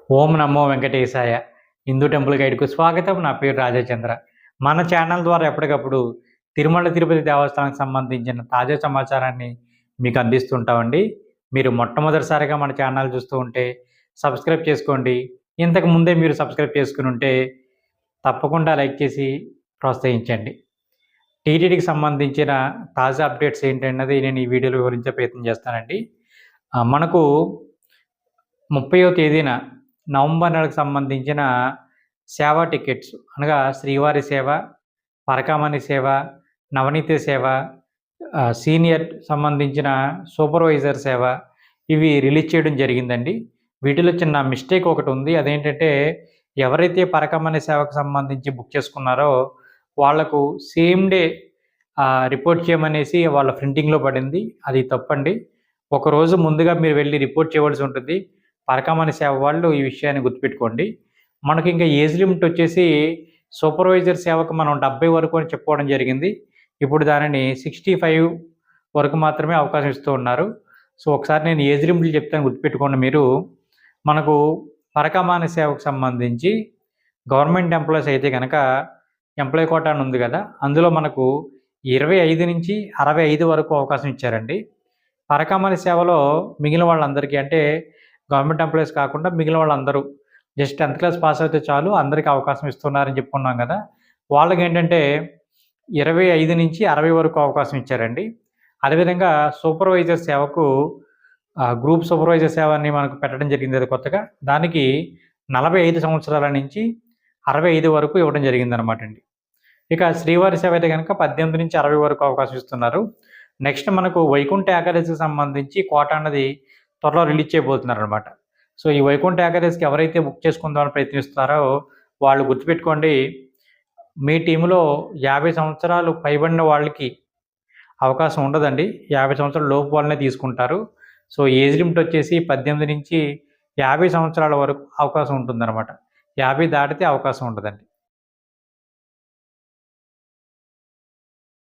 ఓం నమో వెంకటేశాయ. Hindu temple గైడ్‌కు స్వాగతం. నా పేరు రాజచంద్ర. మన ఛానల్ ద్వారా ఎప్పటికప్పుడు తిరుమల తిరుపతి దేవస్థానానికి సంబంధించిన తాజా సమాచారాన్ని మీకు అందిస్తుంటామండి. మీరు మొట్టమొదటిసారిగా మన ఛానల్ చూస్తూ ఉంటే సబ్స్క్రైబ్ చేసుకోండి. ఇంతకు ముందే మీరు సబ్స్క్రైబ్ చేసుకుని ఉంటే తప్పకుండా లైక్ చేసి ప్రోత్సహించండి. టీటీడీకి సంబంధించిన తాజా అప్డేట్స్ ఏంటన్నది నేను ఈ వీడియోలో వివరించే ప్రయత్నం చేస్తానండి. మనకు 30వ తేదీన నవంబర్ నెలకు సంబంధించిన సేవా టికెట్స్ అనగా శ్రీవారి సేవ, పరకామణి సేవ, నవనీత సేవ, సీనియర్ సంబంధించిన సూపర్వైజర్ సేవ ఇవి రిలీజ్ చేయడం జరిగిందండి. వీటిలో చిన్న మిస్టేక్ ఒకటి ఉంది. అదేంటంటే ఎవరైతే పరకామణి సేవకు సంబంధించి బుక్ చేసుకున్నారో వాళ్లకు సేమ్ డే రిపోర్ట్ చేయమనేసి వాళ్ళ ప్రింటింగ్లో పడింది. అది తప్పండి. ఒకరోజు ముందుగా మీరు వెళ్ళి రిపోర్ట్ చేయవలసి ఉంటుంది. పరకామణి సేవ వాళ్ళు ఈ విషయాన్ని గుర్తుపెట్టుకోండి. మనకి ఇంకా ఏజ్ లిమిట్ వచ్చేసి సూపర్వైజర్ సేవకు మనం 70 వరకు అని చెప్పుకోవడం జరిగింది. ఇప్పుడు దానిని 65 వరకు మాత్రమే అవకాశం ఇస్తూ ఉన్నారు. సో ఒకసారి నేను ఏజ్ లిమిట్లు చెప్తాను, గుర్తుపెట్టుకోండి మీరు. మనకు పరకామణి సేవకు సంబంధించి గవర్నమెంట్ ఎంప్లాయీస్ అయితే కనుక ఎంప్లాయీ కోటా అని ఉంది కదా, అందులో మనకు 25 నుంచి 65 వరకు అవకాశం ఇచ్చారండి. పరకామణి సేవలో మిగిలిన వాళ్ళందరికీ అంటే గవర్నమెంట్ ఎంప్లాయీస్ కాకుండా మిగిలిన వాళ్ళందరూ జస్ట్ 10th క్లాస్ పాస్ అయితే చాలు అందరికీ అవకాశం ఇస్తున్నారని చెప్పుకున్నాం కదా, వాళ్ళకి ఏంటంటే 25 నుంచి 60 వరకు అవకాశం ఇచ్చారండి. అదేవిధంగా సూపర్వైజర్ సేవకు గ్రూప్ సూపర్వైజర్ సేవ అని మనకు పెట్టడం జరిగింది అది కొత్తగా. దానికి 45 సంవత్సరాల నుంచి 65 వరకు ఇవ్వడం జరిగిందనమాట అండి. ఇక శ్రీవారి సేవ అయితే కనుక 18 నుంచి 60 వరకు అవకాశం ఇస్తున్నారు. నెక్స్ట్ మనకు వైకుంఠ ఏకాదశికి సంబంధించి కోటా అన్నది త్వరలో రిలీజ్ చేయబోతున్నారనమాట. సో ఈ వైకుంఠ ఏకాదశికి ఎవరైతే బుక్ చేసుకుందామని ప్రయత్నిస్తున్నారో వాళ్ళు గుర్తుపెట్టుకోండి, మీ టీంలో 50 సంవత్సరాలు పైబడిన వాళ్ళకి అవకాశం ఉండదండి. 50 సంవత్సరాల లోపు వాళ్ళనే తీసుకుంటారు. సో ఏజ్ లిమిట్ వచ్చేసి 18 నుంచి 50 సంవత్సరాల వరకు అవకాశం ఉంటుందన్నమాట. 50 దాటితే అవకాశం ఉండదండి.